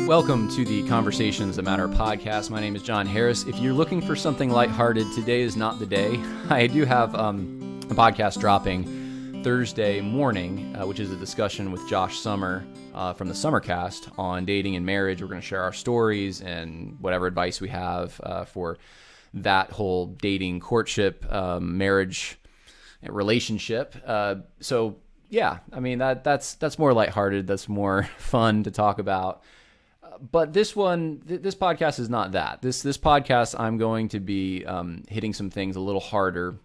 Welcome to the Conversations That Matter podcast. My name is John Harris. If you're looking for something lighthearted, today is not the day. I do have a podcast dropping Thursday morning, which is a discussion with Josh Summer from the Summercast on dating and marriage. We're going to share our stories and whatever advice we have for that whole dating, courtship, marriage, relationship. So yeah, I mean, that's more lighthearted. That's more fun to talk about. But this podcast is not that. This podcast, I'm going to be hitting some things a little harder.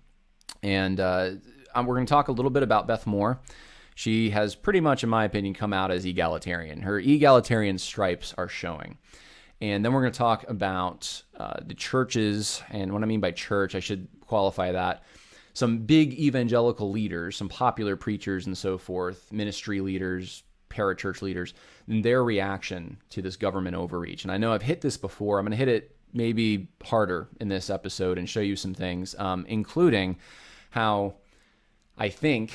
And we're going to talk a little bit about Beth Moore. She has pretty much, in my opinion, come out as egalitarian. Her egalitarian stripes are showing. And then we're going to talk about the churches. And what I mean by church, I should qualify that. Some big evangelical leaders, some popular preachers and so forth, ministry leaders, parachurch leaders, and their reaction to this government overreach. And I know I've hit this before. I'm going to hit it maybe harder in this episode and show you some things, including how I think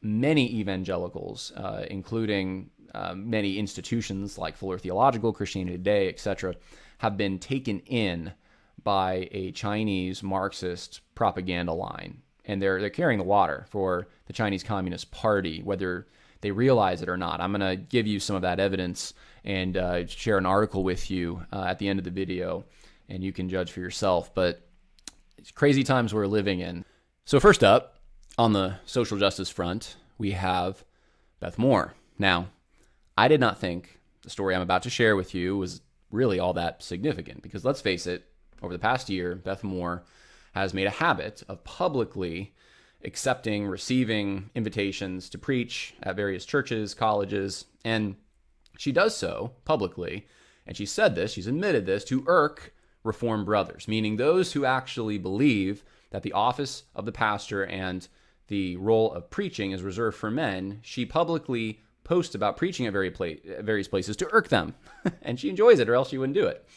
many evangelicals, including many institutions like Fuller Theological, Christianity Today, etc., have been taken in by a Chinese Marxist propaganda line. And they're carrying the water for the Chinese Communist Party, whether they realize it or not. I'm going to give you some of that evidence and share an article with you at the end of the video, and you can judge for yourself. But it's crazy times we're living in. So first up, on the social justice front, we have Beth Moore. Now, I did not think the story I'm about to share with you was really all that significant, because let's face it, over the past year, Beth Moore has made a habit of publicly accepting, receiving invitations to preach at various churches, colleges, and she does so publicly, and she said this, she's admitted this, to irk Reformed brothers, meaning those who actually believe that the office of the pastor and the role of preaching is reserved for men. She publicly posts about preaching at various places to irk them, and she enjoys it, or else she wouldn't do it.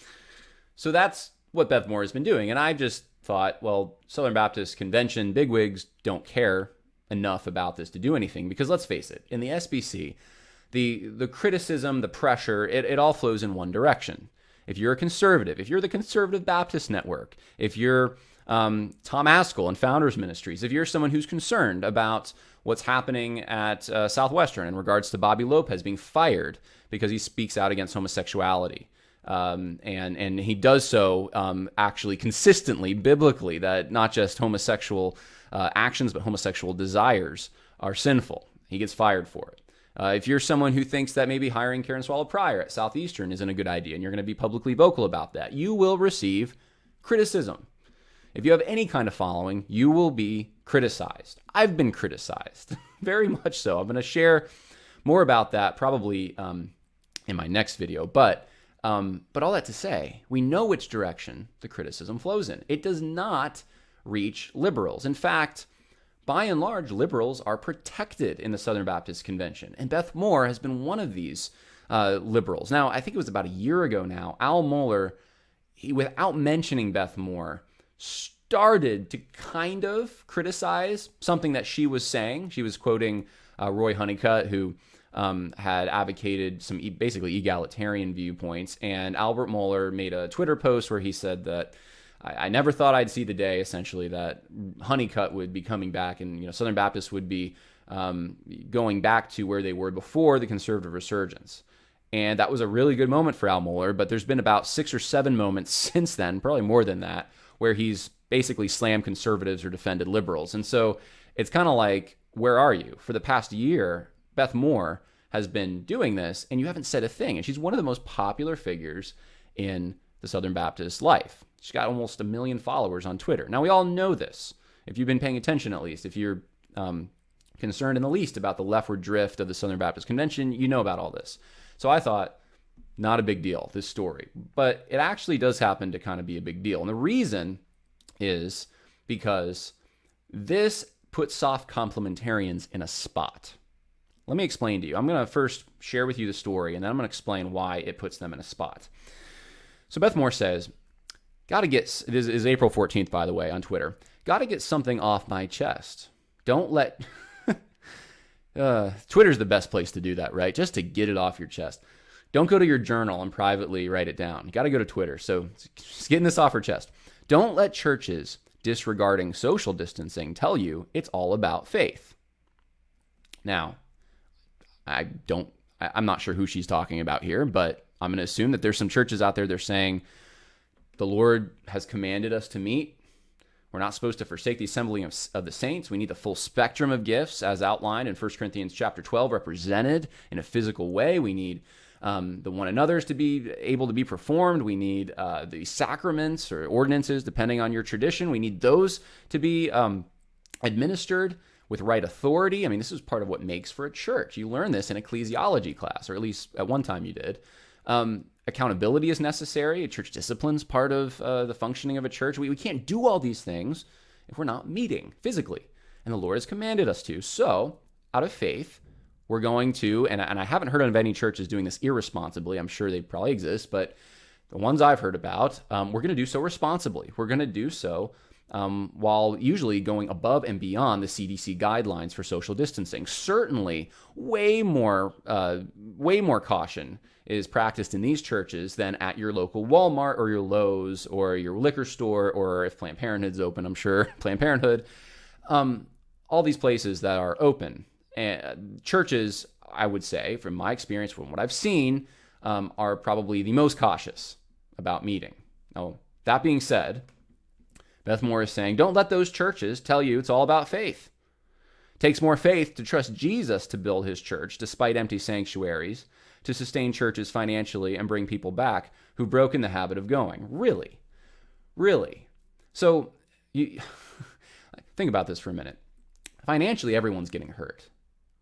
So that's what Beth Moore has been doing, and I just thought, well, Southern Baptist Convention bigwigs don't care enough about this to do anything, because let's face it, in the SBC, the criticism, the pressure, it all flows in one direction. If you're a conservative, if you're the Conservative Baptist Network, if you're Tom Askell and Founders Ministries, if you're someone who's concerned about what's happening at Southwestern in regards to Bobby Lopez being fired because he speaks out against homosexuality, and he does so actually consistently, biblically, that not just homosexual actions, but homosexual desires are sinful. He gets fired for it. If you're someone who thinks that maybe hiring Karen Swallow Prior at Southeastern isn't a good idea, and you're going to be publicly vocal about that, you will receive criticism. If you have any kind of following, you will be criticized. I've been criticized, very much so. I'm going to share more about that probably in my next video, but all that to say, we know which direction the criticism flows in. It does not reach liberals. In fact, by and large, liberals are protected in the Southern Baptist Convention. And Beth Moore has been one of these liberals. Now, I think it was about a year ago now, Al Mohler, without mentioning Beth Moore, started to kind of criticize something that she was saying. She was quoting Roy Honeycutt, who had advocated some basically egalitarian viewpoints, and Albert Mohler made a Twitter post where he said that I never thought I'd see the day, essentially, that Honeycutt would be coming back, and Southern Baptists would be going back to where they were before the conservative resurgence. And that was a really good moment for Al Mohler, but there's been about 6 or 7 moments since then, probably more than that, where he's basically slammed conservatives or defended liberals. And so it's kind of like, where are you? For the past year, Beth Moore has been doing this, and you haven't said a thing. And she's one of the most popular figures in the Southern Baptist life. She's got almost 1 million followers on Twitter. Now, we all know this. If you've been paying attention, at least, if you're concerned in the least about the leftward drift of the Southern Baptist Convention, you know about all this. So I thought, not a big deal, this story. But it actually does happen to kind of be a big deal. And the reason is because this puts soft complementarians in a spot. Let me explain to you. I'm going to first share with you the story, and then I'm going to explain why it puts them in a spot. So Beth Moore says, it is April 14th, by the way, on Twitter. Got to get something off my chest. Don't let... Twitter's the best place to do that, right? Just to get it off your chest. Don't go to your journal and privately write it down. You got to go to Twitter. So just getting this off her chest. Don't let churches disregarding social distancing tell you it's all about faith. Now, I'm not sure who she's talking about here, but I'm going to assume that there's some churches out there that are saying the Lord has commanded us to meet. We're not supposed to forsake the assembly of the saints. We need the full spectrum of gifts as outlined in 1 Corinthians chapter 12, represented in a physical way. We need the one another's to be able to be performed. We need the sacraments or ordinances, depending on your tradition. We need those to be administered with right authority. I mean, this is part of what makes for a church. You learn this in ecclesiology class, or at least at one time you did. Accountability is necessary. Church discipline's part of the functioning of a church. We can't do all these things if we're not meeting physically, and the Lord has commanded us to. So, out of faith, we're going to, and I haven't heard of any churches doing this irresponsibly. I'm sure they probably exist, but the ones I've heard about, we're going to do so responsibly. We're going to do so while usually going above and beyond the CDC guidelines for social distancing. Certainly, way more caution is practiced in these churches than at your local Walmart or your Lowe's or your liquor store, or if Planned Parenthood's open, I'm sure, Planned Parenthood. All these places that are open. And churches, I would say, from my experience, from what I've seen, are probably the most cautious about meeting. Now, that being said, Beth Moore is saying, don't let those churches tell you it's all about faith. It takes more faith to trust Jesus to build his church, despite empty sanctuaries, to sustain churches financially and bring people back who've broken the habit of going. Really? Really? So, think about this for a minute. Financially, everyone's getting hurt.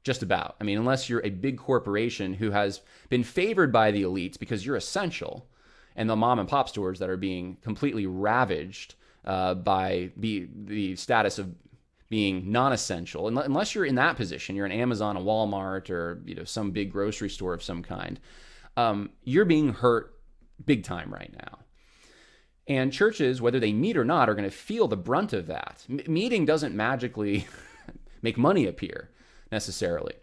Just about. I mean, unless you're a big corporation who has been favored by the elites because you're essential, and the mom and pop stores that are being completely ravaged by the status of being non-essential. Unless you're in that position, you're an Amazon, a Walmart, or some big grocery store of some kind, you're being hurt big time right now. And churches, whether they meet or not, are going to feel the brunt of that. Meeting doesn't magically make money appear necessarily.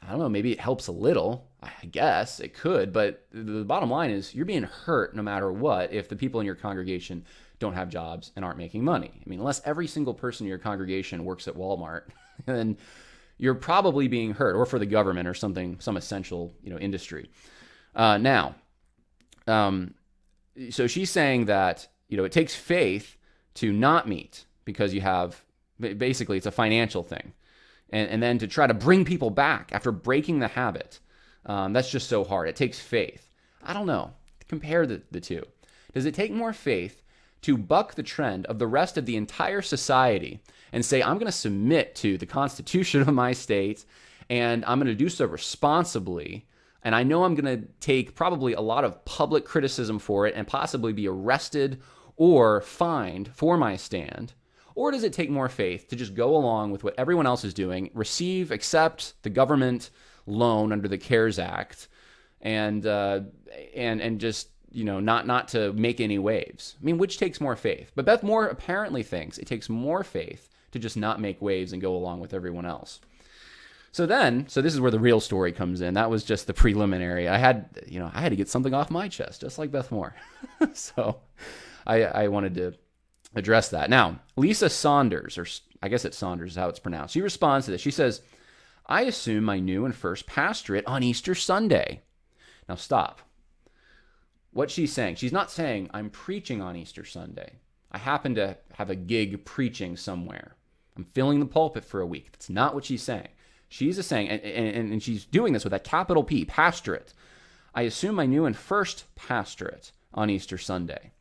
I don't know, maybe it helps a little. I guess it could, but the bottom line is you're being hurt no matter what if the people in your congregation don't have jobs and aren't making money. I mean, unless every single person in your congregation works at Walmart, then you're probably being hurt, or for the government or something, some essential industry. So she's saying that it takes faith to not meet because you have, basically it's a financial thing. And then to try to bring people back after breaking the habit, that's just so hard. It takes faith. I don't know. Compare the two. Does it take more faith to buck the trend of the rest of the entire society and say, I'm going to submit to the Constitution of my state, and I'm going to do so responsibly, and I know I'm going to take probably a lot of public criticism for it and possibly be arrested or fined for my stand? Or does it take more faith to just go along with what everyone else is doing, accept the government loan under the CARES Act, and just not to make any waves? I mean, which takes more faith? But Beth Moore apparently thinks it takes more faith to just not make waves and go along with everyone else. So this is where the real story comes in. That was just the preliminary. I had to get something off my chest, just like Beth Moore. So I wanted to address that. Now, Lisa Saunders, or I guess it's Saunders is how it's pronounced, she responds to this. She says, I assume my new and first pastorate on Easter Sunday. Now stop. What she's saying, she's not saying I'm preaching on Easter Sunday. I happen to have a gig preaching somewhere. I'm filling the pulpit for a week. That's not what she's saying. She's saying, and she's doing this with a capital P, pastorate. I assume my new and first pastorate on Easter Sunday.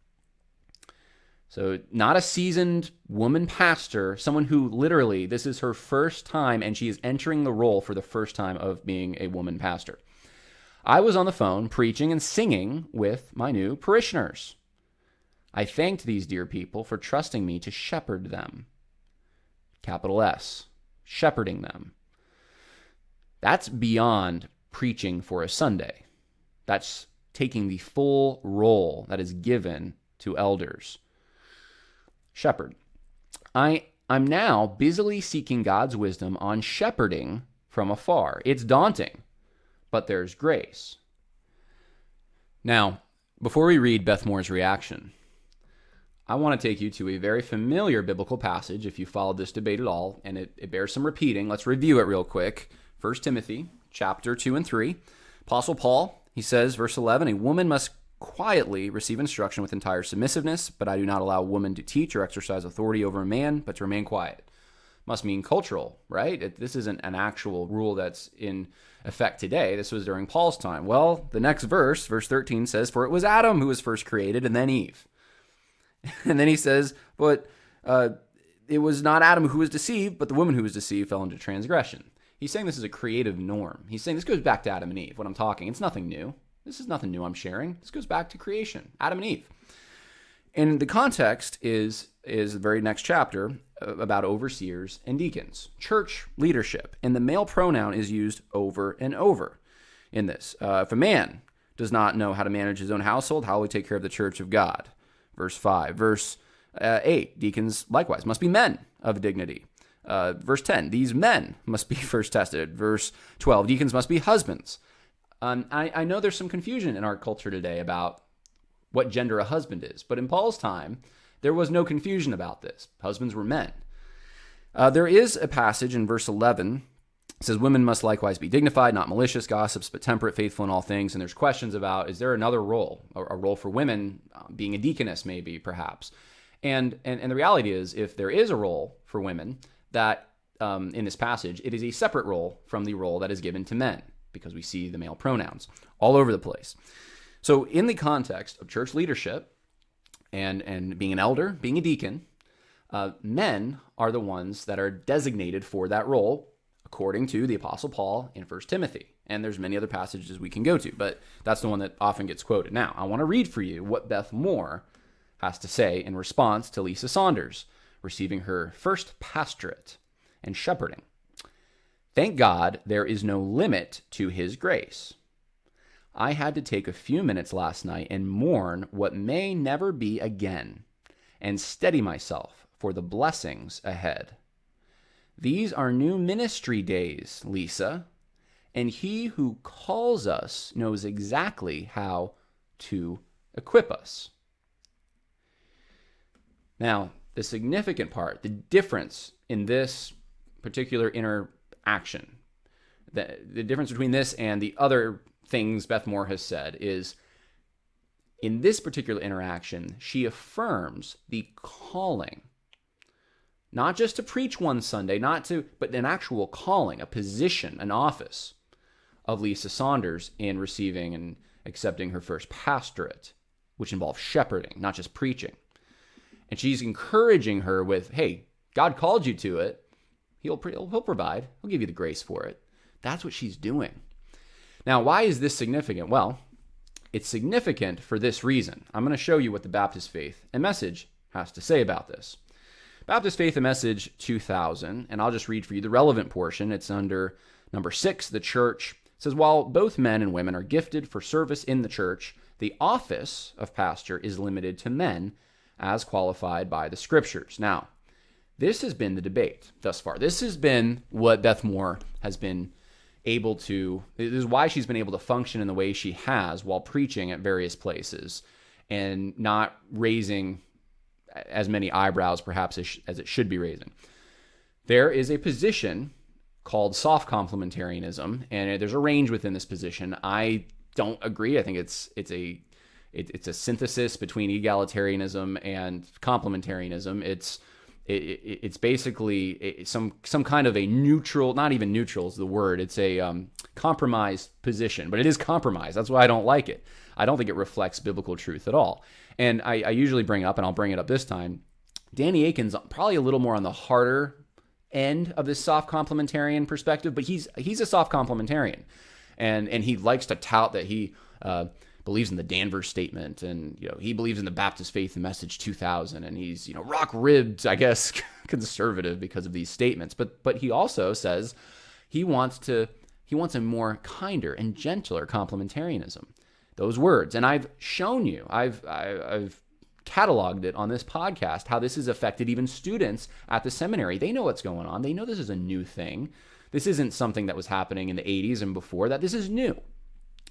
So not a seasoned woman pastor, someone who literally, this is her first time, and she is entering the role for the first time of being a woman pastor. I was on the phone preaching and singing with my new parishioners. I thanked these dear people for trusting me to shepherd them. Capital S, shepherding them. That's beyond preaching for a Sunday. That's taking the full role that is given to elders. Shepherd. I'm now busily seeking God's wisdom on shepherding from afar. It's daunting, but there's grace. Now, before we read Beth Moore's reaction, I want to take you to a very familiar biblical passage if you followed this debate at all, and it bears some repeating. Let's review it real quick. 1 Timothy chapter 2 and 3. Apostle Paul, he says, verse 11, "A woman must quietly receive instruction with entire submissiveness, but I do not allow a woman to teach or exercise authority over a man, but to remain quiet." Must mean cultural, right? This isn't an actual rule that's in effect today. This was during Paul's time. Well, the next verse, verse 13 says, "For it was Adam who was first created, and then Eve." And then he says, "But it was not Adam who was deceived, but the woman who was deceived fell into transgression." He's saying this is a creative norm. He's saying this goes back to Adam and Eve. When I'm talking, it's nothing new. This is nothing new I'm sharing. This goes back to creation, Adam and Eve. And the context is the very next chapter about overseers and deacons, church leadership. And the male pronoun is used over and over in this. If a man does not know how to manage his own household, how will he take care of the church of God? Verse 5. Verse 8, deacons likewise must be men of dignity. Verse 10, these men must be first tested. Verse 12, deacons must be husbands. I know there's some confusion in our culture today about what gender a husband is, but in Paul's time, there was no confusion about this. Husbands were men. There is a passage in verse 11. It says, "Women must likewise be dignified, not malicious, gossips, but temperate, faithful in all things." And there's questions about, is there another role, a role for women, being a deaconess maybe, perhaps? And the reality is, if there is a role for women, that in this passage, it is a separate role from the role that is given to men, because we see the male pronouns all over the place. So in the context of church leadership and being an elder, being a deacon, men are the ones that are designated for that role, according to the Apostle Paul in 1 Timothy. And there's many other passages we can go to, but that's the one that often gets quoted. Now, I want to read for you what Beth Moore has to say in response to Lisa Saunders receiving her first pastorate and shepherding. "Thank God there is no limit to his grace. I had to take a few minutes last night and mourn what may never be again, and steady myself for the blessings ahead. These are new ministry days, Lisa, and he who calls us knows exactly how to equip us." Now, the significant part, the difference in this particular interaction, the difference between this and the other things Beth Moore has said is, in this particular interaction, she affirms the calling, not just to preach one Sunday, but an actual calling, a position, an office of Lisa Saunders in receiving and accepting her first pastorate, which involves shepherding, not just preaching. And she's encouraging her with, hey, God called you to it. He'll provide. He'll give you the grace for it. That's what she's doing. Now, why is this significant? Well, it's significant for this reason. I'm going to show you what the Baptist Faith and Message has to say about this. Baptist Faith and Message 2000, and I'll just read for you the relevant portion. It's under number 6, the church. It says, "While both men and women are gifted for service in the church, the office of pastor is limited to men as qualified by the scriptures." Now, this has been the debate thus far. This has been what Beth Moore has been able to, this is why she's been able to function in the way she has while preaching at various places and not raising as many eyebrows perhaps as it should be raising. There is a position called soft complementarianism, and there's a range within this position. I don't agree. I think it's a synthesis between egalitarianism and complementarianism. It's basically some kind of a neutral, not even neutral is the word. It's a compromised position, but it is compromised. That's why I don't like it. I don't think it reflects biblical truth at all. And I usually bring up, and I'll bring it up this time, Danny Akin's probably a little more on the harder end of this soft complementarian perspective, but he's a soft complementarian, and he likes to tout that he believes in the Danvers statement, and he believes in the Baptist Faith and Message 2000, and he's rock-ribbed, I guess, conservative because of these statements. But he also says he wants a more kinder and gentler complementarianism. Those words, and I've shown you, I've cataloged it on this podcast, how this has affected even students at the seminary. They know what's going on. They know this is a new thing. This isn't something that was happening in the 80s and before that. This is new.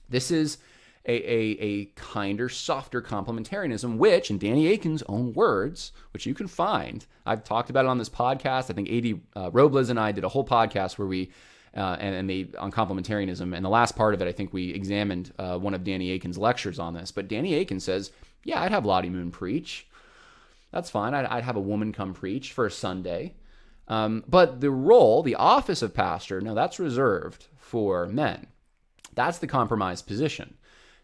This is a kinder, softer complementarianism, which, in Danny Akin's own words, which you can find, I've talked about it on this podcast. I think A.D. Robles and I did a whole podcast where we on complementarianism. And the last part of it, I think we examined one of Danny Akin's lectures on this. But Danny Akin says, yeah, I'd have Lottie Moon preach. That's fine. I'd have a woman come preach for a Sunday. But the role, the office of pastor, no, that's reserved for men. That's the compromised position,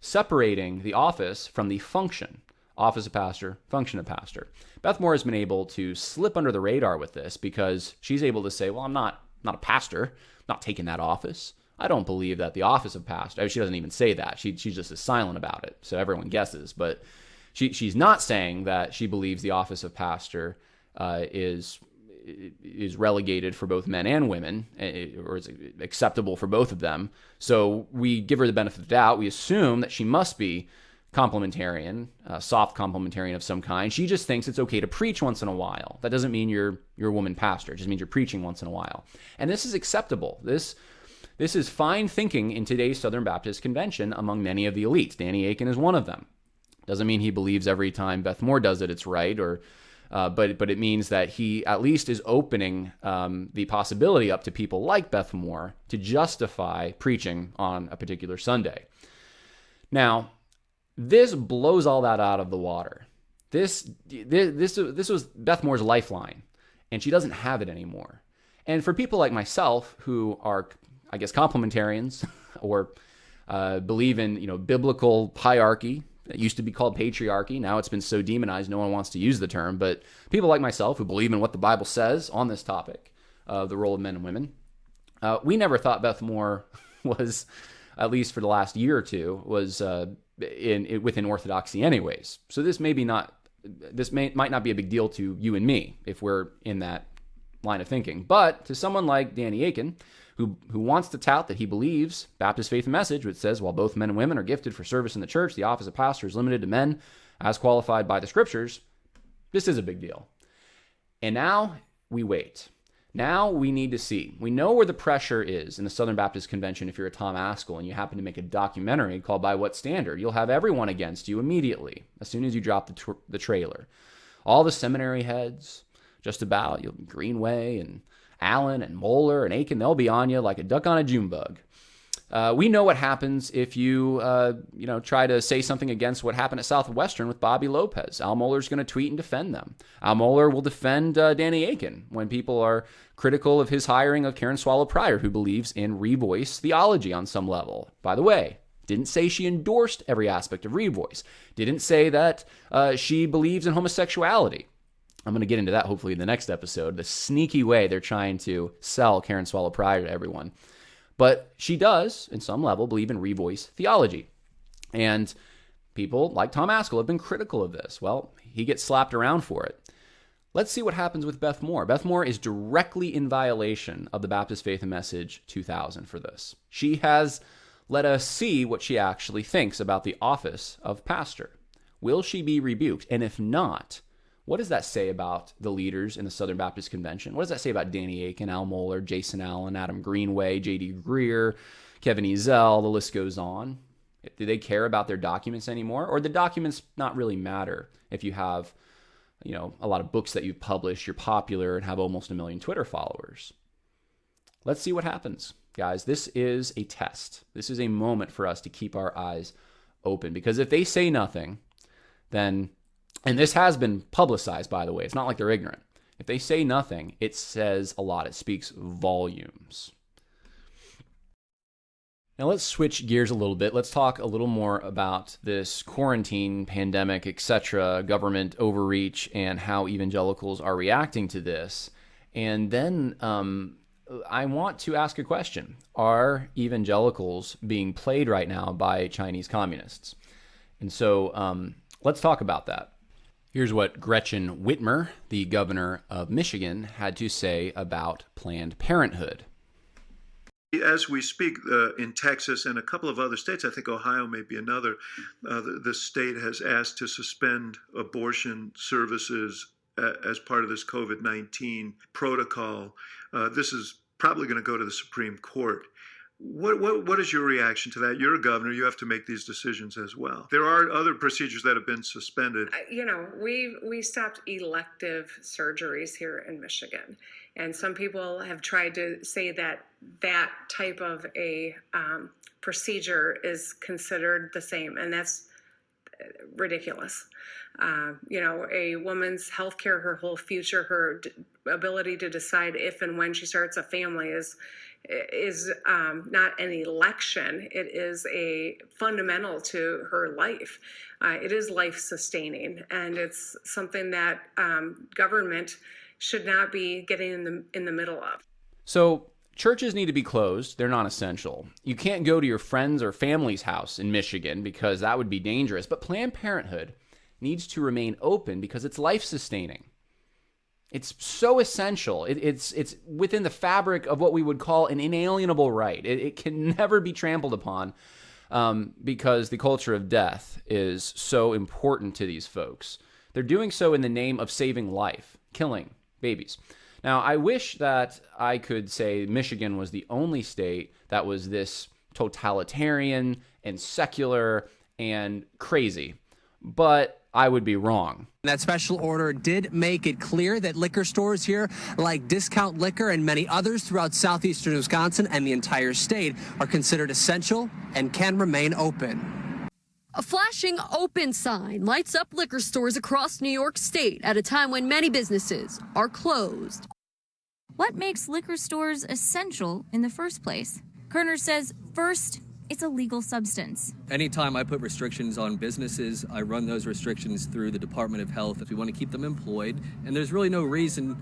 separating the office from the function. Office of pastor, function of pastor. Beth Moore has been able to slip under the radar with this because she's able to say, well, I'm not a pastor, I'm not taking that office. I don't believe that the office of pastor, she doesn't even say that. She just is silent about it, so everyone guesses. But she's not saying that she believes the office of pastor is relegated for both men and women, or is acceptable for both of them. So we give her the benefit of the doubt. We assume that she must be complementarian, soft complementarian of some kind. She just thinks it's okay to preach once in a while. That doesn't mean you're a woman pastor. It just means you're preaching once in a while. And this is acceptable. This is fine thinking in today's Southern Baptist Convention among many of the elites. Danny Akin is one of them. Doesn't mean he believes every time Beth Moore does it, it's right, or but it means that he at least is opening the possibility up to people like Beth Moore to justify preaching on a particular Sunday. Now, this blows all that out of the water. This was Beth Moore's lifeline, and she doesn't have it anymore. And for people like myself who are, I guess, complementarians or believe in biblical hierarchy. It used to be called patriarchy. Now it's been so demonized, no one wants to use the term. But people like myself who believe in what the Bible says on this topic, the role of men and women, we never thought Beth Moore was, at least for the last year or two, was within orthodoxy anyways. So this might not be a big deal to you and me if we're in that line of thinking. But to someone like Danny Akin, who wants to tout that he believes Baptist Faith and Message, which says, while both men and women are gifted for service in the church, the office of pastor is limited to men as qualified by the scriptures, this is a big deal. And now we wait. Now we need to see. We know where the pressure is in the Southern Baptist Convention. If you're a Tom Askell and you happen to make a documentary called By What Standard, you'll have everyone against you immediately as soon as you drop the trailer. All the seminary heads, just about, Greenway and Allen and Moeller and Akin, they'll be on you like a duck on a June bug. We know what happens if you, try to say something against what happened at Southwestern with Bobby Lopez. Al Mohler's going to tweet and defend them. Al Mohler will defend Danny Akin when people are critical of his hiring of Karen Swallow Pryor, who believes in revoice theology on some level. By the way, didn't say she endorsed every aspect of revoice. Didn't say that she believes in homosexuality. I'm going to get into that hopefully in the next episode, the sneaky way they're trying to sell Karen Swallow Pryor to everyone. But she does, in some level, believe in revoice theology. And people like Tom Askell have been critical of this. Well, he gets slapped around for it. Let's see what happens with Beth Moore. Beth Moore is directly in violation of the Baptist Faith and Message 2000 for this. She has let us see what she actually thinks about the office of pastor. Will she be rebuked? And if not, what does that say about the leaders in the Southern Baptist Convention? What does that say about Danny Akin, Al Mohler, Jason Allen, Adam Greenway, J.D. Greer, Kevin Ezell? The list goes on. Do they care about their documents anymore? Or the documents not really matter if you have, a lot of books that you've published, you're popular, and have almost 1 million Twitter followers? Let's see what happens, guys. This is a test. This is a moment for us to keep our eyes open. Because if they say nothing, then... And this has been publicized, by the way. It's not like they're ignorant. If they say nothing, it says a lot. It speaks volumes. Now let's switch gears a little bit. Let's talk a little more about this quarantine, pandemic, etc., government overreach, and how evangelicals are reacting to this. And then I want to ask a question. Are evangelicals being played right now by Chinese communists? And so let's talk about that. Here's what Gretchen Whitmer, the governor of Michigan, had to say about Planned Parenthood. As we speak, in Texas and a couple of other states, I think Ohio may be another, the state has asked to suspend abortion services as part of this COVID-19 protocol. This is probably going to go to the Supreme Court. What is your reaction to that? You're a governor. You have to make these decisions as well. There are other procedures that have been suspended. We stopped elective surgeries here in Michigan, and some people have tried to say that that type of a procedure is considered the same, and that's ridiculous. A woman's health care, her whole future, her ability to decide if and when she starts a family is not an election. It is a fundamental to her life. It is life sustaining, and it's something that government should not be getting in the middle of. So churches need to be closed. They're not essential. You can't go to your friend's or family's house in Michigan because that would be dangerous. But Planned Parenthood needs to remain open because it's life-sustaining. It's so essential. It's within the fabric of what we would call an inalienable right. It can never be trampled upon because the culture of death is so important to these folks. They're doing so in the name of saving life, killing babies. Now, I wish that I could say Michigan was the only state that was this totalitarian and secular and crazy, but I would be wrong. That special order did make it clear that liquor stores here, like Discount Liquor and many others throughout southeastern Wisconsin and the entire state, are considered essential and can remain open. A flashing open sign lights up liquor stores across New York State at a time when many businesses are closed. What makes liquor stores essential in the first place? Kerner says, first, it's a legal substance. Anytime I put restrictions on businesses, I run those restrictions through the Department of Health if we want to keep them employed. And there's really no reason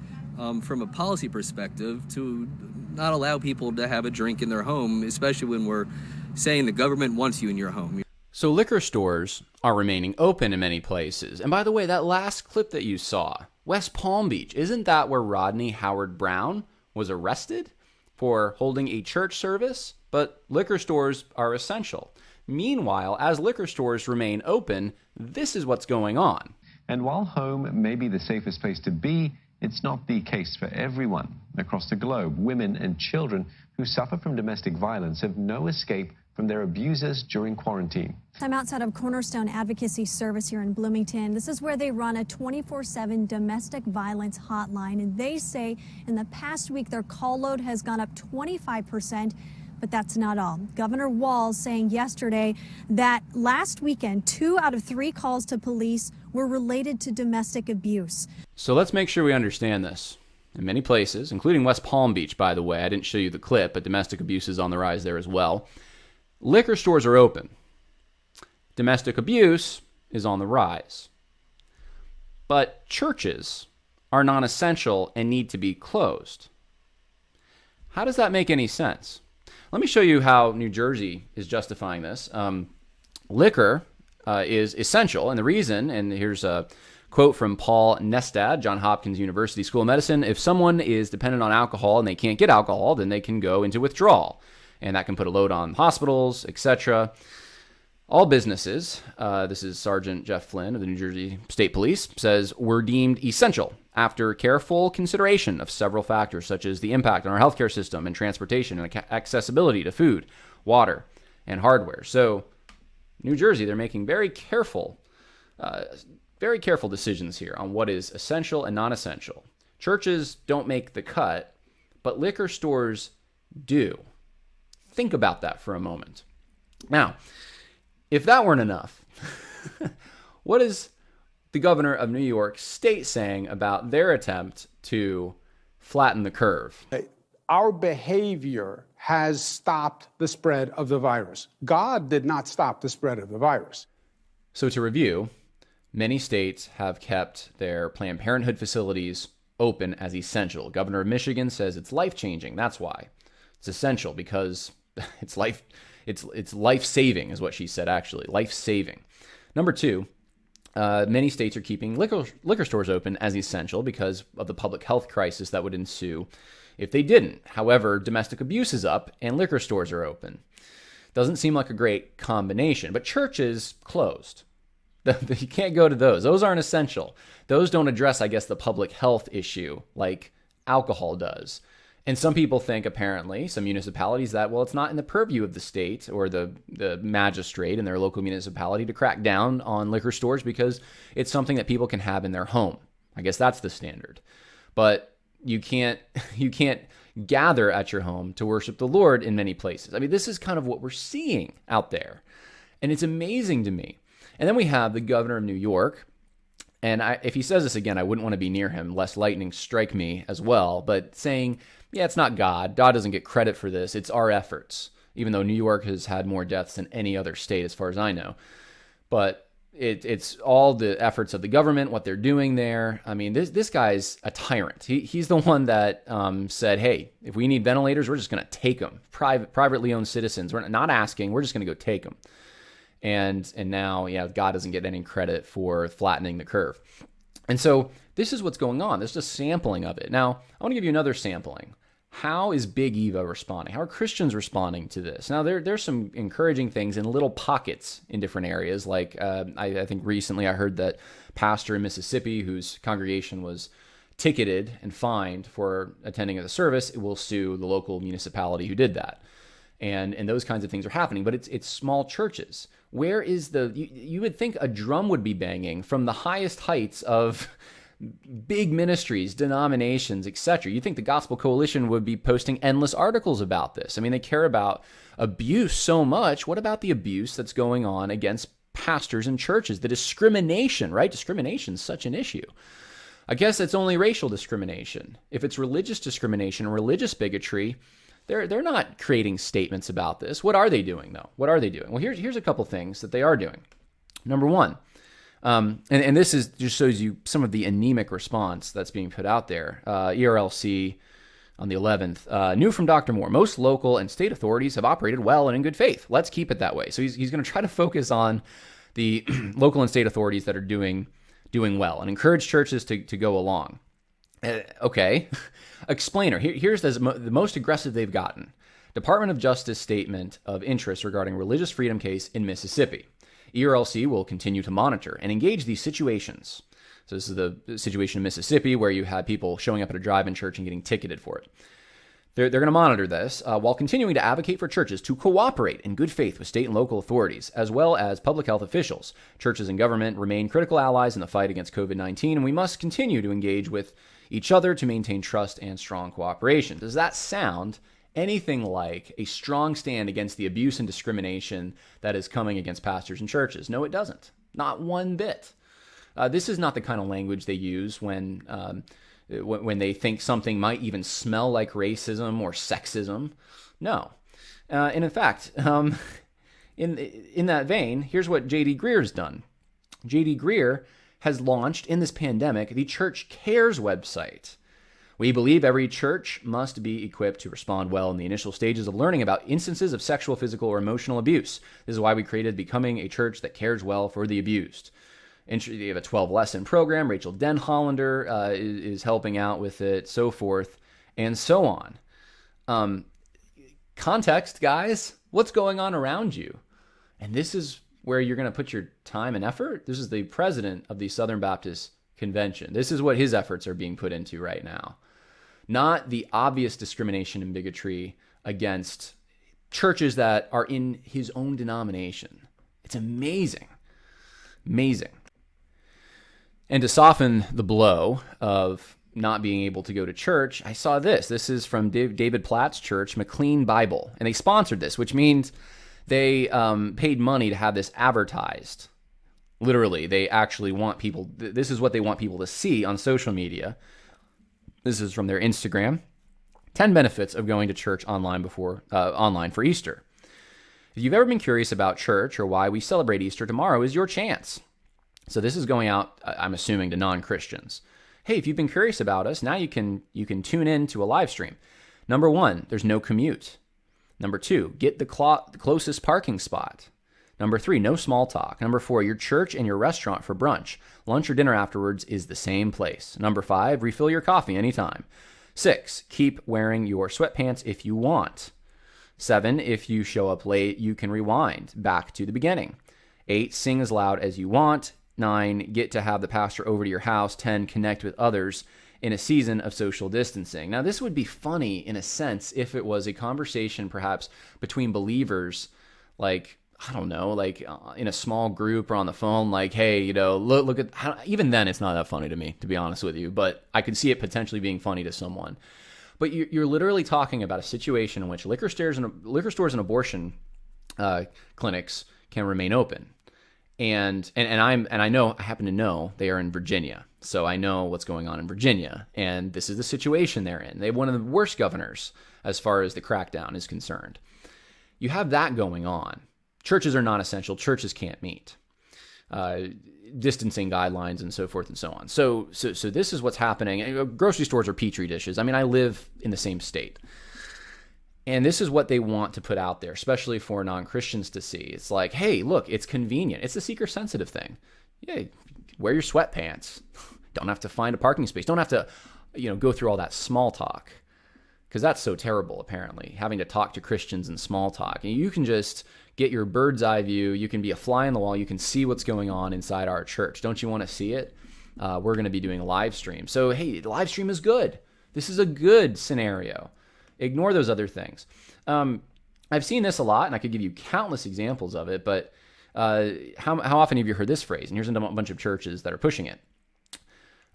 from a policy perspective to not allow people to have a drink in their home, especially when we're saying the government wants you in your home. So liquor stores are remaining open in many places. And by the way, that last clip that you saw, West Palm Beach, isn't that where Rodney Howard Brown was arrested for holding a church service? But liquor stores are essential. Meanwhile, as liquor stores remain open, this is what's going on. And while home may be the safest place to be, it's not the case for everyone. Across the globe, women and children who suffer from domestic violence have no escape from their abusers during quarantine. I'm outside of Cornerstone Advocacy Service here in Bloomington. This is where they run a 24/7 domestic violence hotline, and they say in the past week their call load has gone up 25%. But that's not all. Governor Walz saying yesterday that last weekend, 2 out of 3 calls to police were related to domestic abuse. So let's make sure we understand this. In many places, including West Palm Beach, by the way, I didn't show you the clip, but domestic abuse is on the rise there as well. Liquor stores are open. Domestic abuse is on the rise. But churches are non-essential and need to be closed. How does that make any sense? Let me show you how New Jersey is justifying this. Liquor is essential, and the reason, and here's a quote from Paul Nestad, Johns Hopkins University School of Medicine: if someone is dependent on alcohol and they can't get alcohol, then they can go into withdrawal, and that can put a load on hospitals, etc. All businesses, this is Sergeant Jeff Flynn of the New Jersey State Police, says were deemed essential after careful consideration of several factors, such as the impact on our healthcare system and transportation and accessibility to food, water, and hardware. So New Jersey, they're making very careful decisions here on what is essential and non-essential. Churches don't make the cut, but liquor stores do. Think about that for a moment. Now, if that weren't enough, what is the governor of New York State saying about their attempt to flatten the curve? Our behavior has stopped the spread of the virus. God did not stop the spread of the virus. So to review, many states have kept their Planned Parenthood facilities open as essential. Governor of Michigan says it's life-changing. That's why. It's essential because it's life-saving is what she said, actually. Life-saving. Number 2, many states are keeping liquor stores open as essential because of the public health crisis that would ensue if they didn't. However, domestic abuse is up and liquor stores are open. Doesn't seem like a great combination, but churches closed. You can't go to those. Those aren't essential. Those don't address, I guess, the public health issue like alcohol does. And some people think, apparently, some municipalities, that, well, it's not in the purview of the state or the magistrate in their local municipality to crack down on liquor stores because it's something that people can have in their home. I guess that's the standard. But you can't gather at your home to worship the Lord in many places. I mean, this is kind of what we're seeing out there. And it's amazing to me. And then we have the governor of New York. And if he says this again, I wouldn't want to be near him, lest lightning strike me as well. But saying, yeah, it's not God. God doesn't get credit for this. It's our efforts, even though New York has had more deaths than any other state, as far as I know. But it's all the efforts of the government, what they're doing there. I mean, this guy's a tyrant. He's the one that said, hey, if we need ventilators, we're just going to take them. Privately owned citizens. We're not asking. We're just going to go take them. And now, yeah, God doesn't get any credit for flattening the curve. And so this is what's going on. This is just sampling of it. Now, I want to give you another sampling. How is Big Eva responding? How are Christians responding to this? Now, there's some encouraging things in little pockets in different areas. Like I think recently I heard that pastor in Mississippi whose congregation was ticketed and fined for attending the service will sue the local municipality who did that. And those kinds of things are happening. But it's small churches. Where is you would think a drum would be banging from the highest heights of big ministries, denominations, etc. You think the Gospel Coalition would be posting endless articles about this. I mean, they care about abuse so much. What about the abuse that's going on against pastors and churches? The discrimination, right? Discrimination is such an issue. I guess it's only racial discrimination. If it's religious discrimination, religious bigotry, they're not creating statements about this. What are they doing, though? What are they doing? Well, here's a couple things that they are doing. Number one, and this is just shows you some of the anemic response that's being put out there. ERLC on the 11th, new from Dr. Moore, most local and state authorities have operated well and in good faith. Let's keep it that way. So he's going to try to focus on the local and state authorities that are doing well and encourage churches to go along. Okay. Explainer. Here's the most aggressive they've gotten. Department of Justice statement of interest regarding religious freedom case in Mississippi. ERLC will continue to monitor and engage these situations. So this is the situation in Mississippi where you had people showing up at a drive-in church and getting ticketed for it. They're going to monitor this while continuing to advocate for churches to cooperate in good faith with state and local authorities, as well as public health officials. Churches and government remain critical allies in the fight against COVID-19, and we must continue to engage with each other to maintain trust and strong cooperation. Does that sound anything like a strong stand against the abuse and discrimination that is coming against pastors and churches? No, it doesn't. Not one bit. This is not the kind of language they use when they think something might even smell like racism or sexism. No. And in fact, in that vein, here's what J.D. Greer's done. J.D. Greer has launched in this pandemic the Church Cares website. We believe every church must be equipped to respond well in the initial stages of learning about instances of sexual, physical, or emotional abuse. This is why we created Becoming a Church That Cares Well for the Abused. They have a 12-lesson program. Rachel Denhollander is helping out with it, so forth, and so on. Context, guys. What's going on around you? And this is where you're going to put your time and effort. This is the president of the Southern Baptist Convention. This is what his efforts are being put into right now. Not the obvious discrimination and bigotry against churches that are in his own denomination. It's amazing. Amazing. And to soften the blow of not being able to go to church, I saw this. This is from David Platt's church, McLean Bible. And they sponsored this, which means they paid money to have this advertised. Literally, they actually want people, this is what they want people to see on social media. This is from their Instagram. 10 benefits of going to church online for Easter. If you've ever been curious about church or why we celebrate Easter, tomorrow is your chance. So this is going out, I'm assuming, to non-Christians. Hey, if you've been curious about us, now you can tune in to a live stream. Number 1, there's no commute. Number 2, get the closest parking spot. Number 3, no small talk. Number 4, your church and your restaurant for brunch. Lunch or dinner afterwards is the same place. Number 5, refill your coffee anytime. 6, keep wearing your sweatpants if you want. 7, if you show up late, you can rewind back to the beginning. 8, sing as loud as you want. 9, get to have the pastor over to your house. 10, connect with others in a season of social distancing. Now, this would be funny in a sense if it was a conversation perhaps between believers, like, I don't know, like in a small group or on the phone, like, hey, you know, look at how, even then it's not that funny to me, to be honest with you, but I could see it potentially being funny to someone. But you're literally talking about a situation in which liquor stores and abortion clinics can remain open. And I happen to know they are in Virginia. So I know what's going on in Virginia. And this is the situation they're in. They have one of the worst governors as far as the crackdown is concerned. You have that going on. Churches are not essential. Churches can't meet. Distancing guidelines and so forth and so on. So this is what's happening. Grocery stores are petri dishes. I mean, I live in the same state. And this is what they want to put out there, especially for non-Christians to see. It's like, hey, look, it's convenient. It's the seeker-sensitive thing. Yeah, wear your sweatpants. Don't have to find a parking space. Don't have to, go through all that small talk. Because that's so terrible, apparently, having to talk to Christians in small talk. And you can just get your bird's eye view. You can be a fly on the wall. You can see what's going on inside our church. Don't you want to see it? We're going to be doing a live stream. So, hey, the live stream is good. This is a good scenario. Ignore those other things. I've seen this a lot, and I could give you countless examples of it, but how often have you heard this phrase? And here's a bunch of churches that are pushing it.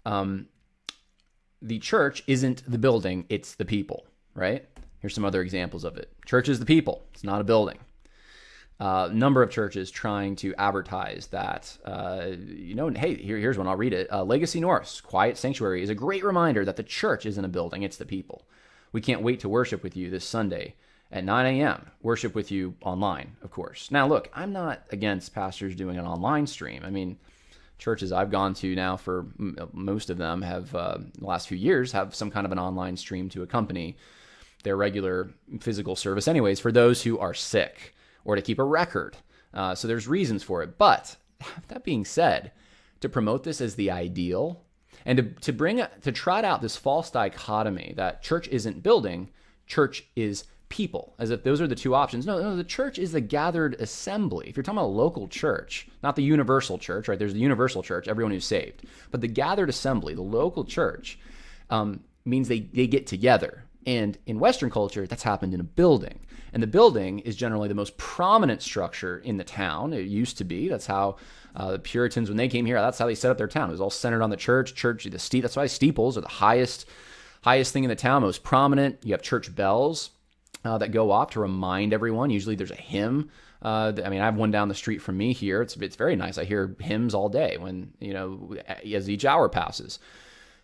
The church isn't the building, it's the people, right? Here's some other examples of it. Church is the people, it's not a building. Number of churches trying to advertise that, hey, here's one, I'll read it. Legacy North's Quiet Sanctuary is a great reminder that the church isn't a building, it's the people. We can't wait to worship with you this Sunday at 9 a.m. Worship with you online, of course. Now, look, I'm not against pastors doing an online stream. I mean, churches I've gone to now, for most of them have, the last few years, have some kind of an online stream to accompany their regular physical service anyways, for those who are sick or to keep a record. So there's reasons for it. But that being said, to promote this as the ideal, and to trot out this false dichotomy that church isn't building, church is people, as if those are the two options. No, the church is the gathered assembly. If you're talking about a local church, not the universal church, right? There's the universal church, everyone who's saved. But the gathered assembly, the local church, means they get together. And in Western culture, that's happened in a building. And the building is generally the most prominent structure in the town. It used to be. That's how the Puritans, when they came here, that's how they set up their town. It was all centered on the church. That's why steeples are the highest thing in the town, most prominent. You have church bells that go off to remind everyone. Usually there's a hymn. I have one down the street from me here. It's very nice. I hear hymns all day when, as each hour passes.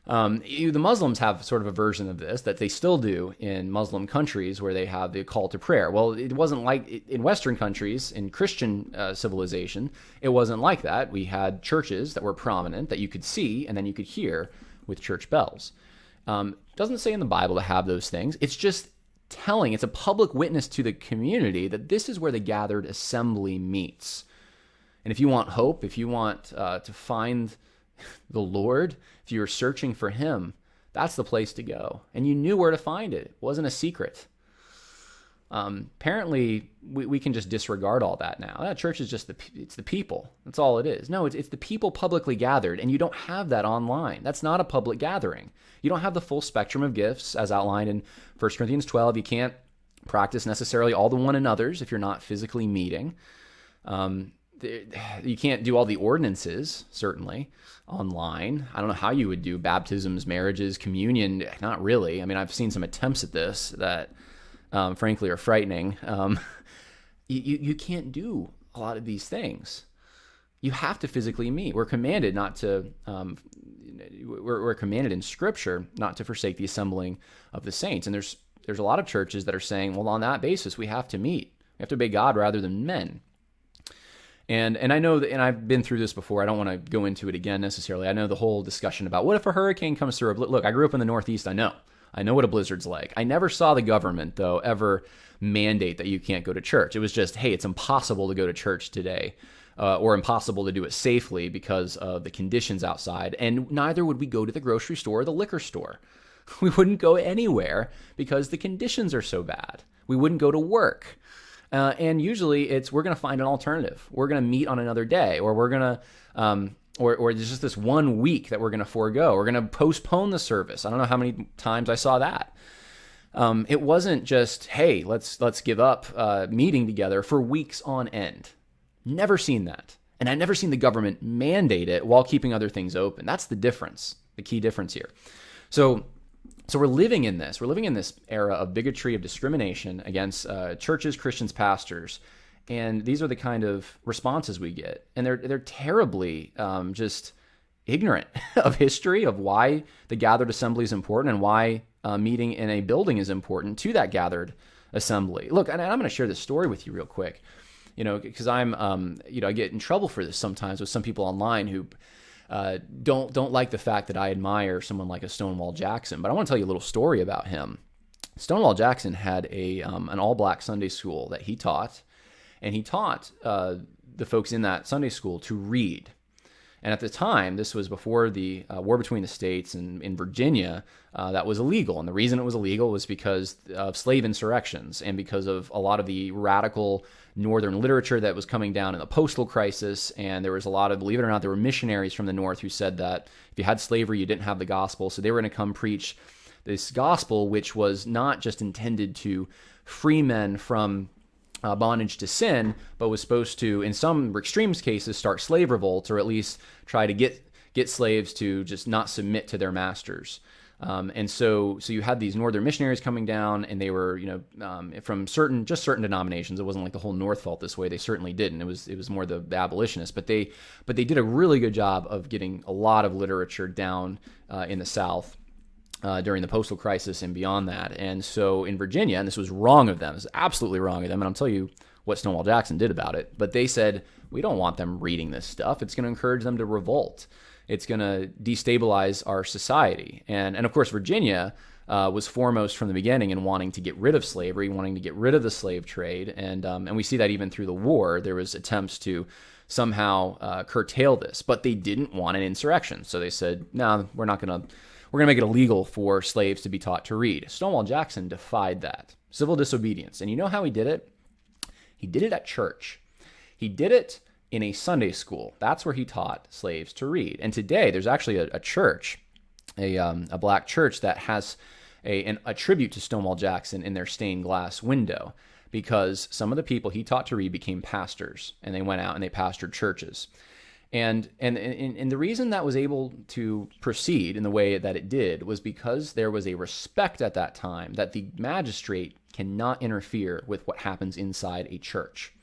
The Muslims have sort of a version of this that they still do in Muslim countries where they have the call to prayer. Well, it wasn't like in Western countries, in Christian civilization, it wasn't like that. We had churches that were prominent that you could see and then you could hear with church bells. Doesn't say in the Bible to have those things. It's just telling, it's a public witness to the community that this is where the gathered assembly meets. And if you want hope, if you want to find the Lord, if you were searching for him, that's the place to go. And you knew where to find it. It wasn't a secret. Apparently, we can just disregard all that now. That church is just it's the people. That's all it is. No, it's the people publicly gathered, and you don't have that online. That's not a public gathering. You don't have the full spectrum of gifts as outlined in 1 Corinthians 12. You can't practice necessarily all the one another's if you're not physically meeting. You can't do all the ordinances, certainly, online. I don't know how you would do baptisms, marriages, communion. Not really. I mean, I've seen some attempts at this that, frankly, are frightening. You can't do a lot of these things. You have to physically meet. We're commanded not to. We're commanded in Scripture not to forsake the assembling of the saints. And there's a lot of churches that are saying, well, on that basis, we have to meet. We have to obey God rather than men. And I know that, and I've been through this before. I don't want to go into it again necessarily. I know the whole discussion about what if a hurricane comes through. Look, I grew up in the Northeast. I know what a blizzard's like. I never saw the government, though, ever mandate that you can't go to church. It was just, hey, it's impossible to go to church today, or impossible to do it safely because of the conditions outside. And neither would we go to the grocery store or the liquor store. We wouldn't go anywhere because the conditions are so bad. We wouldn't go to work. And usually we're going to find an alternative. We're going to meet on another day, or we're going to or there's just this 1 week that we're going to forego. We're going to postpone the service. I don't know how many times I saw that. It wasn't just, hey, let's give up meeting together for weeks on end. Never seen that. And I've never seen the government mandate it while keeping other things open. That's the difference, the key difference here. So we're living in this. We're living in this era of bigotry, of discrimination against churches, Christians, pastors. And these are the kind of responses we get. And they're terribly just ignorant of history, of why the gathered assembly is important and why meeting in a building is important to that gathered assembly. Look, and I'm going to share this story with you real quick, because I'm, I get in trouble for this sometimes with some people online who don't like the fact that I admire someone like a Stonewall Jackson. But I want to tell you a little story about him. Stonewall Jackson had an all-black Sunday school that he taught, and he taught the folks in that Sunday school to read. And at the time, this was before the war between the states, and in Virginia, that was illegal. And the reason it was illegal was because of slave insurrections and because of a lot of the radical Northern literature that was coming down in the postal crisis. And there was a lot of, believe it or not, there were missionaries from the North who said that if you had slavery, you didn't have the gospel. So they were going to come preach this gospel, which was not just intended to free men from bondage to sin, but was supposed to, in some extreme cases, start slave revolts, or at least try to get slaves to just not submit to their masters. And so you had these Northern missionaries coming down, and they were, from certain denominations. It wasn't like the whole North felt this way. They certainly didn't. It was more the abolitionists. But they did a really good job of getting a lot of literature down in the South during the postal crisis and beyond that. And so in Virginia, and this was wrong of them, this is absolutely wrong of them, and I'll tell you what Stonewall Jackson did about it, but they said, we don't want them reading this stuff. It's going to encourage them to revolt. It's going to destabilize our society. And of course, Virginia was foremost from the beginning in wanting to get rid of slavery, wanting to get rid of the slave trade. And we see that even through the war, there was attempts to somehow curtail this, but they didn't want an insurrection. So they said, no, we're going to make it illegal for slaves to be taught to read. Stonewall Jackson defied that. Civil disobedience. And you know how he did it? He did it at church. He did it in a Sunday school. That's where he taught slaves to read. And today, there's actually a church, a black church that has a tribute to Stonewall Jackson in their stained glass window, because some of the people he taught to read became pastors, and they went out and they pastored churches. And the reason that was able to proceed in the way that it did was because there was a respect at that time that the magistrate cannot interfere with what happens inside a church.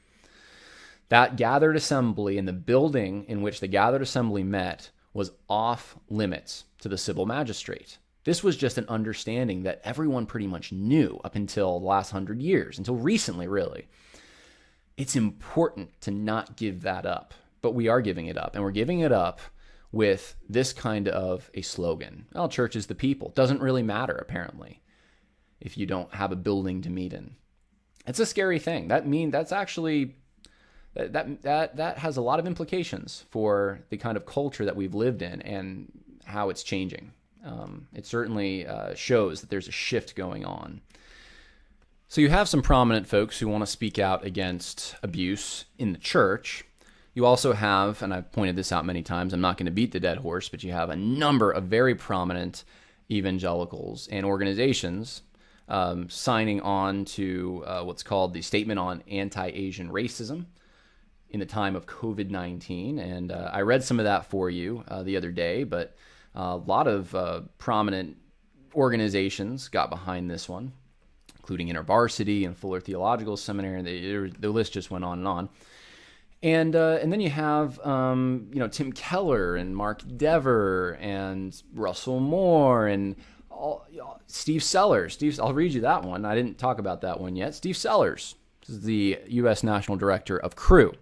That gathered assembly and the building in which the gathered assembly met was off limits to the civil magistrate. This was just an understanding that everyone pretty much knew up until the last 100 years, until recently, really. It's important to not give that up. But we are giving it up, and we're giving it up with this kind of a slogan. Well, church is the people. Doesn't really matter, apparently, if you don't have a building to meet in. It's a scary thing. That has a lot of implications for the kind of culture that we've lived in and how it's changing. It certainly shows that there's a shift going on. So you have some prominent folks who want to speak out against abuse in the church. You also have, and I've pointed this out many times, I'm not going to beat the dead horse, but you have a number of very prominent evangelicals and organizations signing on to what's called the Statement on Anti-Asian Racism in the time of COVID-19. And I read some of that for you the other day, but a lot of prominent organizations got behind this one, including InterVarsity and Fuller Theological Seminary. The list just went on and on. And then you have, Tim Keller and Mark Dever and Russell Moore and Steve Sellers. I'll read you that one. I didn't talk about that one yet. Steve Sellers is the U.S. National Director of Cru.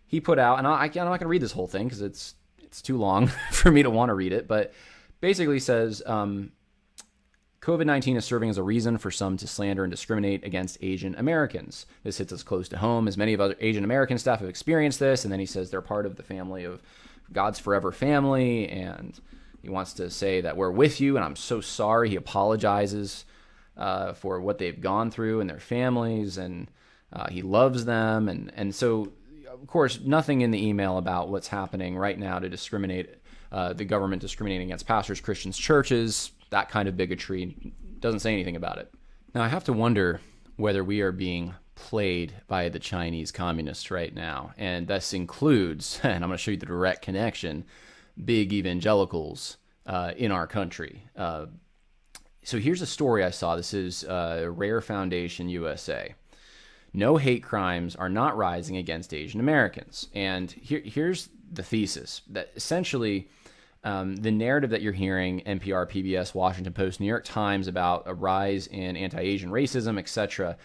He put out, and I'm not going to read this whole thing because it's too long for me to want to read it, but basically says, COVID-19 is serving as a reason for some to slander and discriminate against Asian Americans. This hits us close to home, as many of other Asian American staff have experienced this. And then he says they're part of the family of God's forever family. And he wants to say that we're with you, and I'm so sorry. He apologizes for what they've gone through and their families, and he loves them. And so of course, nothing in the email about what's happening right now to discriminate, the government discriminating against pastors, Christians, churches, that kind of bigotry. Doesn't say anything about it. Now, I have to wonder whether we are being played by the Chinese communists right now. And this includes, and I'm going to show you the direct connection, big evangelicals in our country. So here's a story I saw. This is Rare Foundation USA. No hate crimes are not rising against Asian Americans. And here's the thesis, that essentially the narrative that you're hearing, NPR, PBS, Washington Post, New York Times, about a rise in anti-Asian racism, etc.,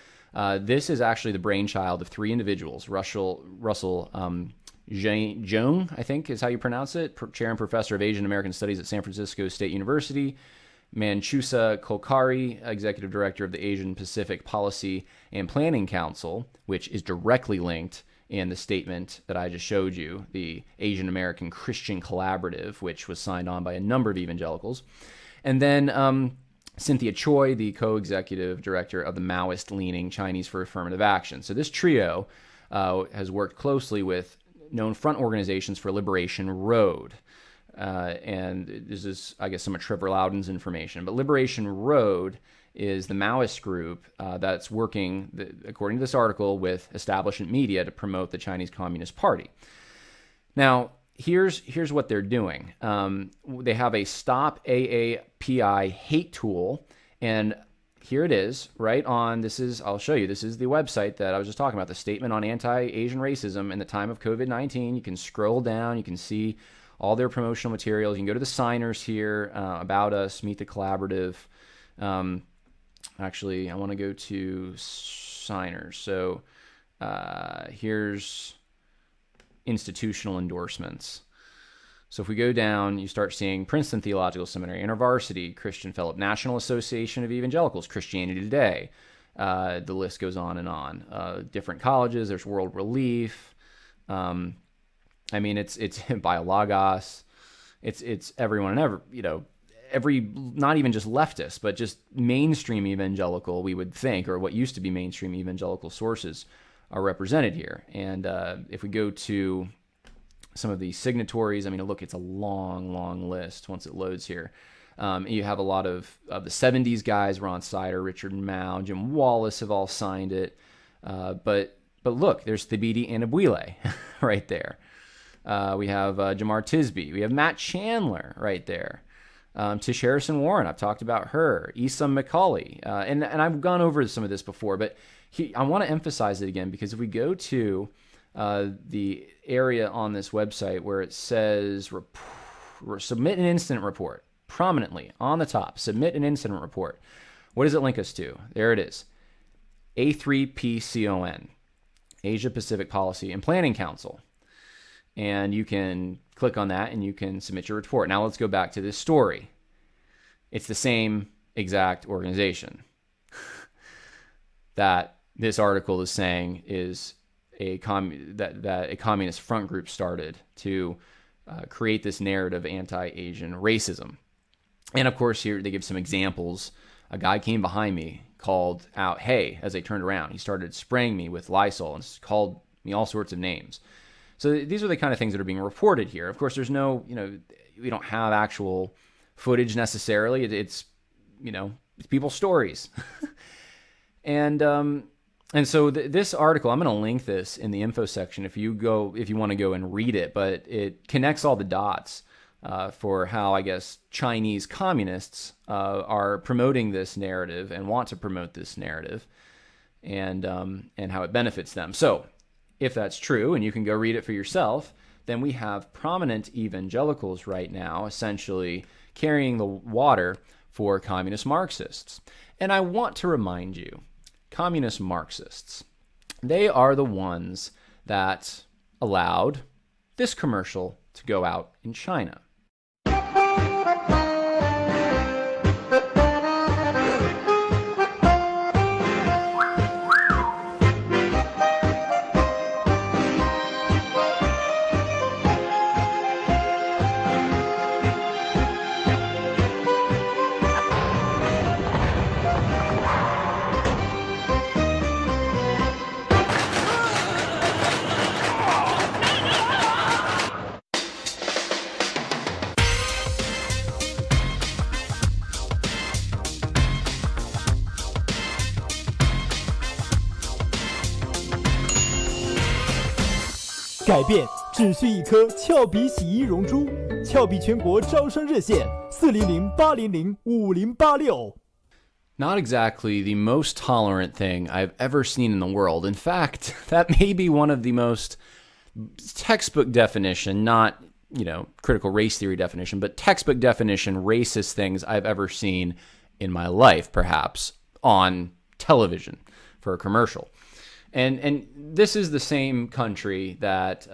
this is actually the brainchild of three individuals. Russell Zhang, I think is how you pronounce it, chair and professor of Asian American Studies at San Francisco State University. Manchusa Kolkari, executive director of the Asian Pacific Policy and Planning Council, which is directly linked in the statement that I just showed you, the Asian American Christian Collaborative, which was signed on by a number of evangelicals. And then Cynthia Choi, the co-executive director of the Maoist-leaning Chinese for Affirmative Action. So this trio has worked closely with known front organizations for Liberation Road. And this is, I guess, some of Trevor Loudon's information. But Liberation Road is the Maoist group that's working, according to this article, with establishment media to promote the Chinese Communist Party. Now, here's what they're doing. They have a Stop AAPI hate tool, and here it is, right on, I'll show you, this is the website that I was just talking about, the Statement on Anti-Asian Racism in the Time of COVID-19. You can scroll down, you can see all their promotional materials. You can go to the signers here, About Us, Meet the Collaborative. Actually, I want to go to signers. So here's institutional endorsements. So if we go down, you start seeing Princeton Theological Seminary, InterVarsity, Christian Fellowship, National Association of Evangelicals, Christianity Today. The list goes on and on. Different colleges, there's World Relief. I mean, it's Biologos. It's everyone and every, not even just leftist, but just mainstream evangelical, we would think, or what used to be mainstream evangelical sources are represented here. And if we go to some of the signatories, I mean, look, it's a long, long list once it loads here. You have a lot of the 70s guys, Ron Sider, Richard Mao, Jim Wallace have all signed it. But look, there's Thabiti Annabwile right there. We have Jamar Tisby. We have Matt Chandler right there. Tish Harrison Warren, I've talked about her. Issa McCauley. And I've gone over some of this before, but I want to emphasize it again, because if we go to the area on this website where it says submit an incident report, prominently on the top, submit an incident report, what does it link us to? There it is. A3PCON, Asia Pacific Policy and Planning Council. And you can click on that and you can submit your report. Now let's go back to this story. It's the same exact organization that this article is saying is that a communist front group started to create this narrative of anti-Asian racism. And of course, here they give some examples. A guy came behind me, called out, hey, as I turned around. He started spraying me with Lysol and called me all sorts of names. So these are the kind of things that are being reported here. Of course, there's no, we don't have actual footage necessarily. It's people's stories. And so this article, I'm going to link this in the info section if you want to go and read it, but it connects all the dots for how, I guess, Chinese communists are promoting this narrative and want to promote this narrative, and how it benefits them. So if that's true, and you can go read it for yourself, then we have prominent evangelicals right now essentially carrying the water for communist Marxists. And I want to remind you, communist Marxists, they are the ones that allowed this commercial to go out in China. 改变只需一颗俏皮洗衣溶珠，俏皮全国招商热线400-800-5086。Not exactly the most tolerant thing I've ever seen in the world. In fact, that may be one of the most textbook definition, not, critical race theory definition, but textbook definition racist things I've ever seen in my life, perhaps, on television for a commercial. And this is the same country that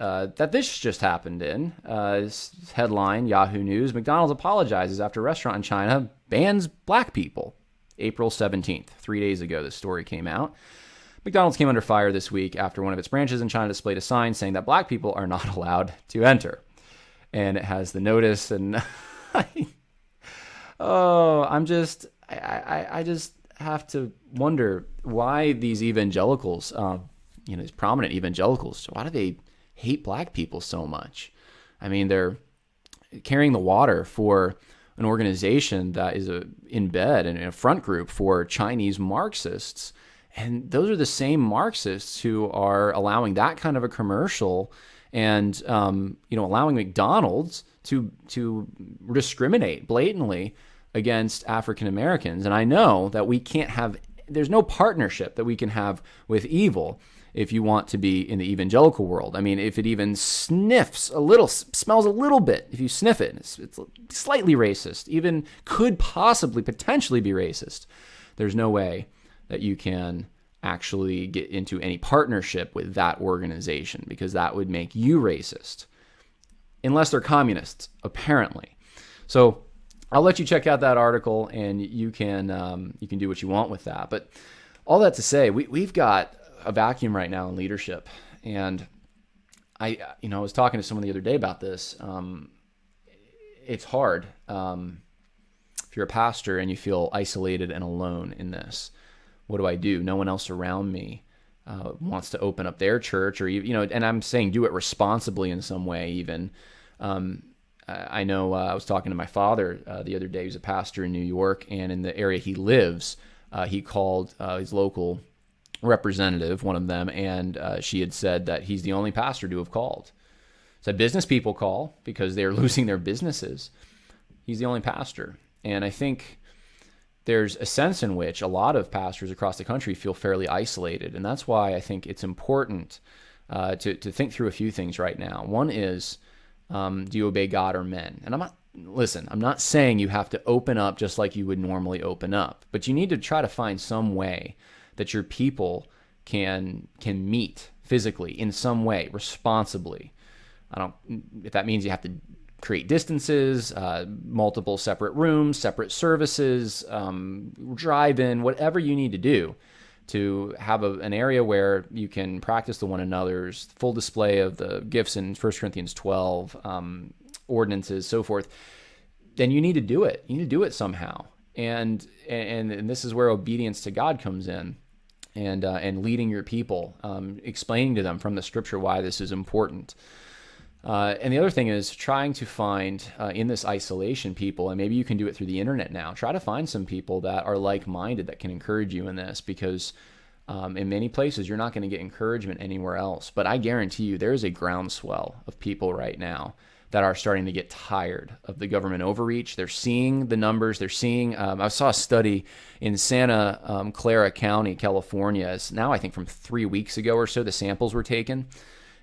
this just happened in. This headline, Yahoo News, McDonald's apologizes after restaurant in China bans black people. April 17th, 3 days ago, this story came out. McDonald's came under fire this week after one of its branches in China displayed a sign saying that black people are not allowed to enter. And it has the notice, and I just have to wonder why these evangelicals, these prominent evangelicals, why do they hate black people so much? I mean, they're carrying the water for an organization that is in bed and a front group for Chinese Marxists. And those are the same Marxists who are allowing that kind of a commercial and, allowing McDonald's to discriminate blatantly against African Americans. And I know that there's no partnership that we can have with evil if you want to be in the evangelical world. I mean, if it even smells a little bit, if you sniff it, it's slightly racist, even could potentially be racist. There's no way that you can actually get into any partnership with that organization, because that would make you racist, unless they're communists, apparently. So I'll let you check out that article, and you can do what you want with that. But all that to say, we've got a vacuum right now in leadership, and I was talking to someone the other day about this. It's hard if you're a pastor and you feel isolated and alone in this. What do I do? No one else around me wants to open up their church, or and I'm saying do it responsibly in some way. Even I know I was talking to my father the other day. He's a pastor in New York, and in the area he lives, he called his local representative, one of them, and she had said that he's the only pastor to have called. Said business people call because they're losing their businesses. He's the only pastor. And I think there's a sense in which a lot of pastors across the country feel fairly isolated. And that's why I think it's important to think through a few things right now. One is, do you obey God or men? And I'm not saying you have to open up just like you would normally open up, but you need to try to find some way that your people can meet physically in some way, responsibly. If that means you have to create distances, multiple separate rooms, separate services, drive-in, whatever you need to do to have an area where you can practice the one another's, full display of the gifts in 1 Corinthians 12, ordinances, so forth, then you need to do it. You need to do it somehow. And this is where obedience to God comes in. And leading your people, explaining to them from the scripture why this is important. And the other thing is trying to find in this isolation people, and maybe you can do it through the internet now, try to find some people that are like-minded that can encourage you in this, because in many places you're not going to get encouragement anywhere else. But I guarantee you there is a groundswell of people right now that are starting to get tired of the government overreach. They're seeing the numbers. They're seeing, I saw a study in Santa Clara County, California. It's now, I think from 3 weeks ago or so, the samples were taken,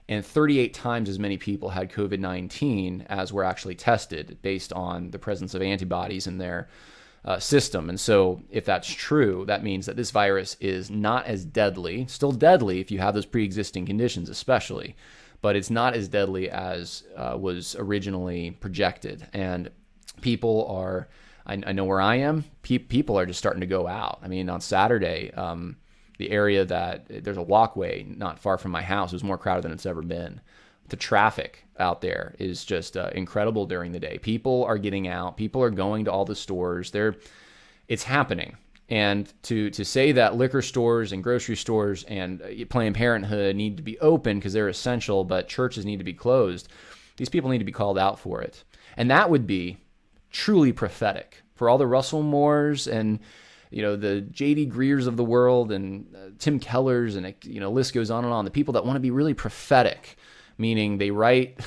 and 38 times as many people had COVID-19 as were actually tested based on the presence of antibodies in their system. And so if that's true, that means that this virus is not as deadly, still deadly if you have those pre-existing conditions especially, but it's not as deadly as was originally projected. And people are, I know where I am, people are just starting to go out. I mean, on Saturday, the area there's a walkway not far from my house. It was more crowded than it's ever been. The traffic out there is just incredible during the day. People are getting out. People are going to all the stores. It's happening. And to say that liquor stores and grocery stores and Planned Parenthood need to be open because they're essential, but churches need to be closed, these people need to be called out for it. And that would be truly prophetic for all the Russell Moores and the J.D. Greers of the world and Tim Kellers, and list goes on and on. The people that want to be really prophetic meaning they write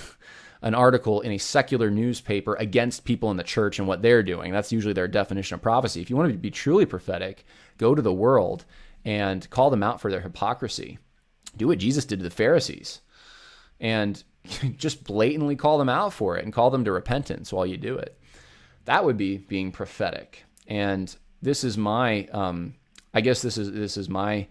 an article in a secular newspaper against people in the church and what they're doing. That's usually their definition of prophecy. If you want to be truly prophetic, go to the world and call them out for their hypocrisy. Do what Jesus did to the Pharisees and just blatantly call them out for it and call them to repentance while you do it. That would be being prophetic. And this is my, I guess this is my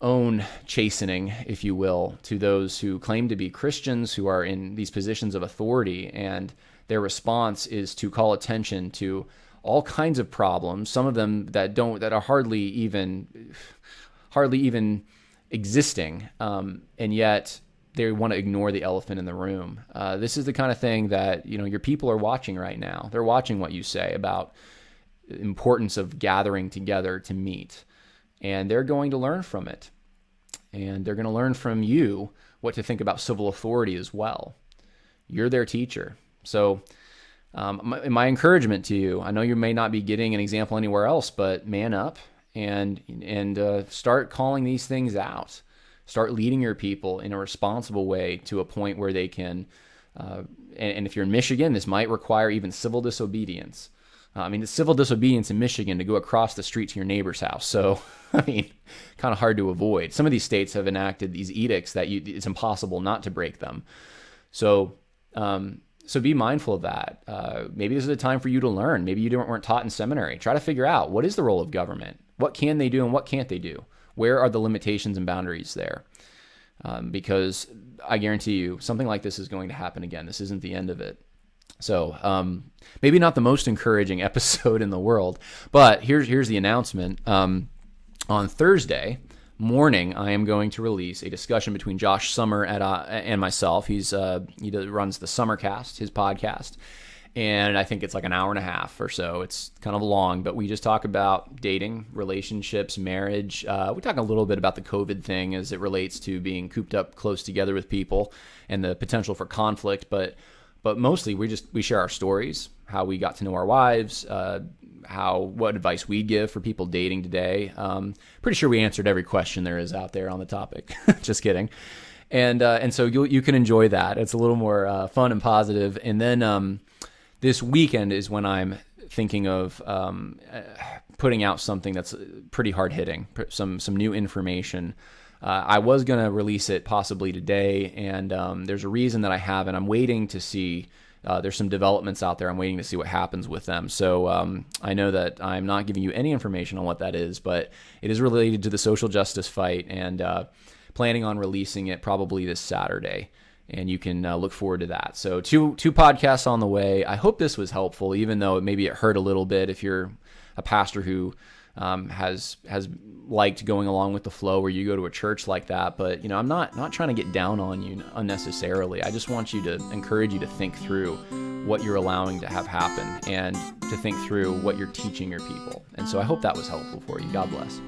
own chastening, if you will, to those who claim to be Christians, who are in these positions of authority, and their response is to call attention to all kinds of problems, some of them that are hardly even existing, and yet they want to ignore the elephant in the room. This is the kind of thing that, your people are watching right now. They're watching what you say about the importance of gathering together to meet. And they're going to learn from it. And they're going to learn from you what to think about civil authority as well. You're their teacher. So my encouragement to you, I know you may not be getting an example anywhere else, but man up and start calling these things out. Start leading your people in a responsible way to a point where they can, and if you're in Michigan, this might require even civil disobedience. It's civil disobedience in Michigan to go across the street to your neighbor's house. So, kind of hard to avoid. Some of these states have enacted these edicts that it's impossible not to break them. So be mindful of that. Maybe this is a time for you to learn. Maybe you weren't taught in seminary. Try to figure out, what is the role of government? What can they do and what can't they do? Where are the limitations and boundaries there? Because I guarantee you, something like this is going to happen again. This isn't the end of it. So maybe not the most encouraging episode in the world, but here's the announcement. On Thursday morning, I am going to release a discussion between Josh Summer and myself. He runs the Summercast, his podcast, and I think it's like an hour and a half or so. It's kind of long, but we just talk about dating, relationships, marriage. We talk a little bit about the COVID thing as it relates to being cooped up close together with people and the potential for conflict, but mostly we share our stories, how we got to know our wives, what advice we'd give for people dating today. Pretty sure we answered every question there is out there on the topic. Just kidding. And so you can enjoy that. It's a little more fun and positive. And then this weekend is when I'm thinking of putting out something that's pretty hard hitting, some new information. I was going to release it possibly today, and there's a reason that I haven't. I'm waiting to see. There's some developments out there. I'm waiting to see what happens with them. So I know that I'm not giving you any information on what that is, but it is related to the social justice fight, and planning on releasing it probably this Saturday. And you can look forward to that. So two podcasts on the way. I hope this was helpful, even though maybe it hurt a little bit if you're a pastor who has liked going along with the flow, where you go to a church like that. But I'm not trying to get down on you unnecessarily. I just want you to encourage you to think through what you're allowing to have happen and to think through what you're teaching your people. And so I hope that was helpful for you. God bless.